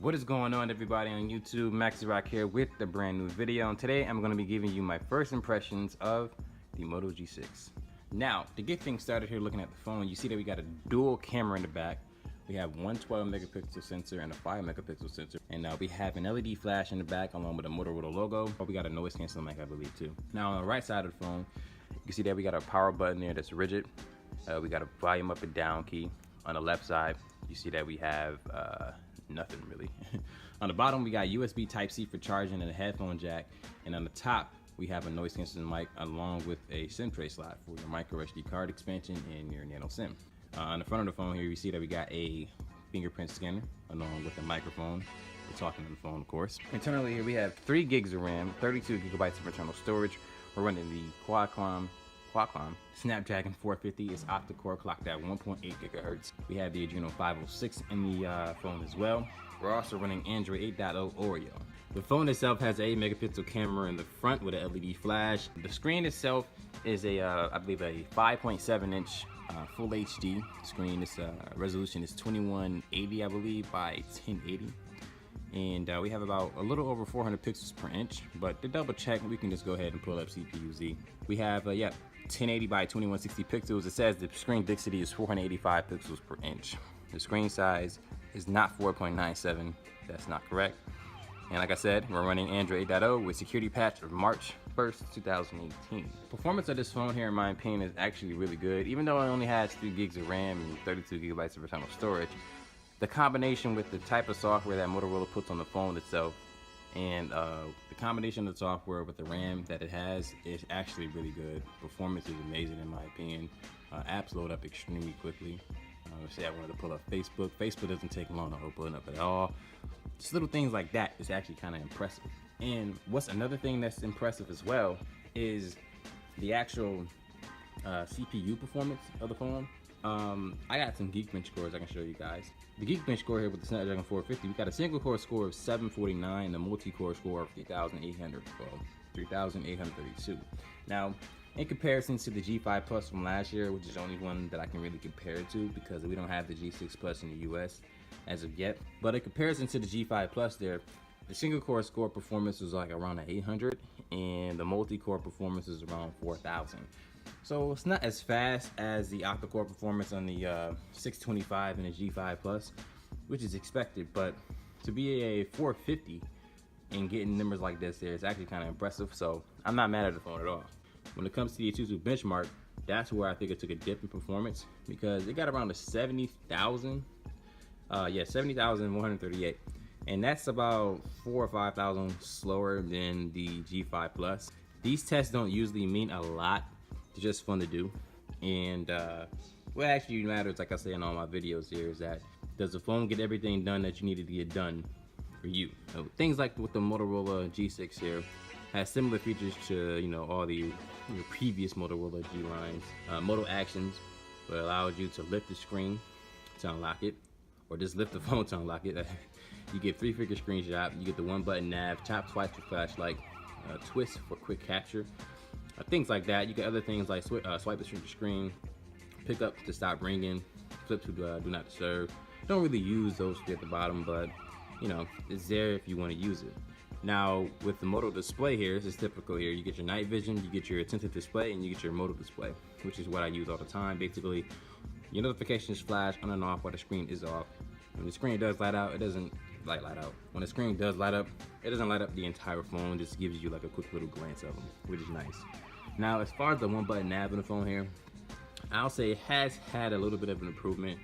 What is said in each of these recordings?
What is going on, everybody on YouTube? Maxi Rock here with the brand new video, and today I'm going to be giving you my first impressions of the Moto G6. Now, to get things started here looking at the phone, you see that we got a dual camera in the back. We have one 12 megapixel sensor and a 5 megapixel sensor, and we have an LED flash in the back along with a Motorola logo, but we got a noise canceling mic, I believe, too. Now on the right side of the phone, you can see that we got a power button there that's rigid. We got a volume up and down key. On the left side, you see that we have nothing really. On the bottom, we got USB Type-C for charging and a headphone jack, and on the top, we have a noise canceling mic along with a SIM tray slot for your micro SD card expansion and your nano SIM. On the front of the phone here, you see that we got a fingerprint scanner along with a microphone. We're talking on the phone, of course. Internally here, we have 3 gigs of RAM, 32 gigabytes of internal storage. We're running the Qualcomm Snapdragon 450. It's octa-core, clocked at 1.8 gigahertz. We have the Adreno 506 in the phone as well. We're also running Android 8.0 Oreo. The phone itself has an 8 megapixel camera in the front with a LED flash. The screen itself is I believe a 5.7 inch full HD screen. This resolution is 2180, I believe, by 1080. And we have about a little over 400 pixels per inch, but to double check, we can just go ahead and pull up CPU-Z. We have, 1080 by 2160 pixels. It says the screen density is 485 pixels per inch. The screen size is not 4.97. That's not correct. And like I said, we're running Android 8.0 with security patch of March 1st, 2018. Performance of this phone here, in my opinion, is actually really good. Even though it only has 3 gigs of RAM and 32 gigabytes of internal storage, the combination with the type of software that Motorola puts on the phone itself and the combination of the software with the RAM that it has is actually really good. Performance is amazing in my opinion. Apps load up extremely quickly. Say I wanted to pull up Facebook. Facebook doesn't take long to open up at all. Just little things like that is actually kind of impressive. And what's another thing that's impressive as well is the actual CPU performance of the phone. I got some Geekbench scores I can show you guys. The Geekbench score here with the Snapdragon 450, we got a single core score of 749 and a multi-core score of 3,832. Now, in comparison to the G5 Plus from last year, which is the only one that I can really compare it to because we don't have the G6 Plus in the US as of yet. But in comparison to the G5 Plus there, the single core score performance was like around 800 and the multi-core performance is around 4,000. So it's not as fast as the octa-core performance on the 625 and the G5 Plus, which is expected, but to be a 450 and getting numbers like this there is actually kind of impressive, so I'm not mad at the phone at all. When it comes to the AnTuTu benchmark, that's where I think it took a dip in performance because it got around the 70,000, 70,138, and that's about 4,000 or 5,000 slower than the G5 Plus. These tests don't usually mean a lot. It's just fun to do, and what actually matters, like I say in all my videos here, is that does the phone get everything done that you needed to get done for you? So things like with the Motorola G6 here has similar features to all the previous Motorola G lines. Moto Actions will allow you to lift the screen to unlock it, or just lift the phone to unlock it. You get 3-figure screenshot. You get the 1-button nav, tap twice for flashlight, twist for quick capture. Things like that. You get other things like swipe to shrink the screen, pick up to stop ringing, flip to do not disturb. Don't really use those at the bottom, but it's there if you want to use it. Now with the Moto display here, this is typical here. You get your night vision, you get your attentive display, and you get your Moto display, which is what I use all the time. Basically, your notifications flash on and off while the screen is off. When the screen does light out, it doesn't light out. When the screen does light up, it doesn't light up the entire phone. It just gives you like a quick little glance of them, which is nice. Now, as far as the 1-button nav in the phone here, I'll say it has had a little bit of an improvement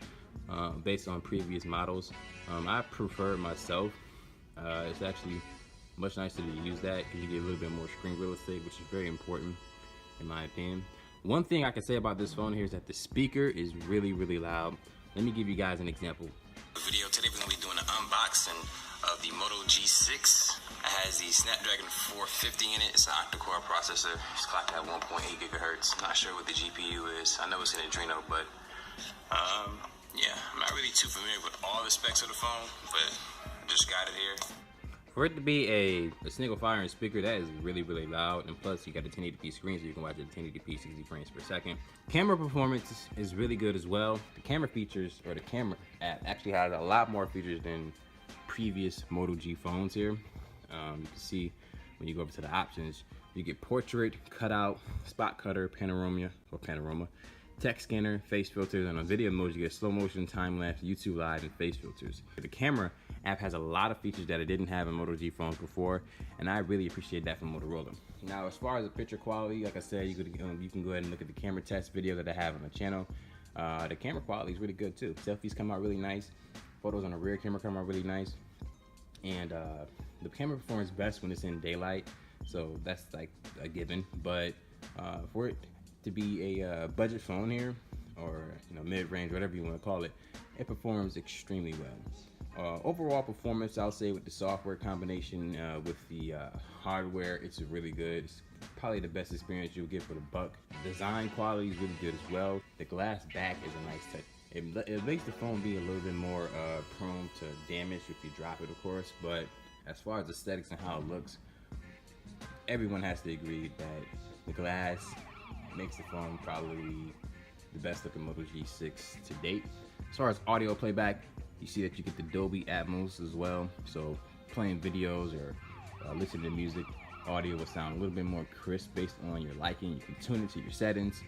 based on previous models. I prefer it myself. It's actually much nicer to use that because you get a little bit more screen real estate, which is very important in my opinion. One thing I can say about this phone here is that the speaker is really, really loud. Let me give you guys an example. Video today we're going to be doing an unboxing of the Moto G6. It has the Snapdragon 450 in it. It's an octa-core processor. It's clocked at 1.8 gigahertz. Not sure what the GPU is. I know it's an Adreno, but I'm not really too familiar with all the specs of the phone, but I just got it here. For it to be a single firing speaker, that is really, really loud, and plus you got a 1080p screen so you can watch it at 1080p 60 frames per second. Camera performance is really good as well. The camera features, or the camera app, actually has a lot more features than previous Moto G phones here. You can see when you go over to the options, you get portrait, cutout, spot cutter, panorama, text scanner, face filters, and on video mode you get slow motion, time lapse, YouTube live, and face filters. The camera app has a lot of features that it didn't have in Moto G phones before, and I really appreciate that from Motorola. Now, as far as the picture quality, like I said, you can go ahead and look at the camera test video that I have on the channel. The camera quality is really good too. Selfies come out really nice. Photos on the rear camera come out really nice. And the camera performs best when it's in daylight, so that's like a given. But for it to be a budget phone here, or mid-range, whatever you want to call it, it performs extremely well. Overall performance, I'll say with the software combination with the hardware, it's really good. It's probably the best experience you'll get for the buck. Design quality is really good as well. The glass back is a nice touch. It makes the phone be a little bit more prone to damage if you drop it, of course, but as far as aesthetics and how it looks, everyone has to agree that the glass makes the phone probably the best looking Moto G6 to date. As far as audio playback, you see that you get the Dolby Atmos as well, so playing videos or listening to music, audio will sound a little bit more crisp based on your liking. You can tune it to your settings.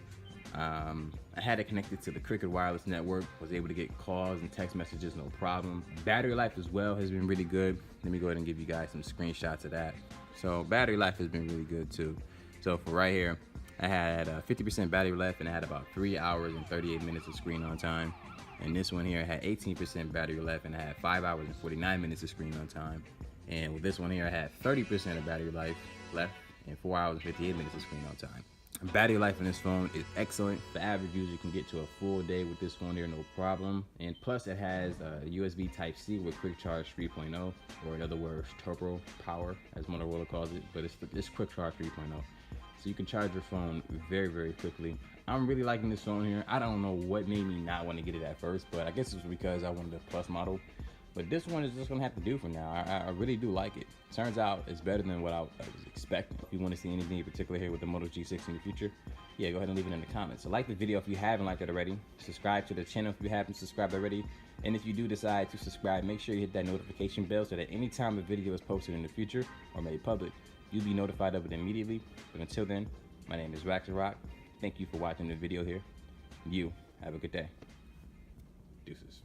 I had it connected to the Cricket wireless network, was able to get calls and text messages no problem. Battery life as well has been really good. Let me go ahead and give you guys some screenshots of that. So battery life has been really good too. So for right here, I had 50% battery life and I had about 3 hours and 38 minutes of screen on time. And this one here, I had 18% battery life and I had 5 hours and 49 minutes of screen on time. And with this one here, I had 30% of battery life left and 4 hours and 58 minutes of screen on time. Battery life on this phone is excellent. The average user can get to a full day with this phone here, no problem. And plus it has USB Type-C with Quick Charge 3.0, or in other words, Turbo Power, as Motorola calls it, but it's Quick Charge 3.0. So you can charge your phone very, very quickly. I'm really liking this phone here. I don't know what made me not want to get it at first, but I guess it was because I wanted the Plus model. But this one is just gonna have to do for now. I really do like it. Turns out it's better than what I was expecting. If you want to see anything in particular here with the Moto G6 in the future, yeah, go ahead and leave it in the comments. So like the video if you haven't liked it already. Subscribe to the channel if you haven't subscribed already. And if you do decide to subscribe, make sure you hit that notification bell so that anytime a video is posted in the future or made public, you'll be notified of it immediately. But until then, my name is Rock. Thank you for watching the video here. You have a good day. Deuces.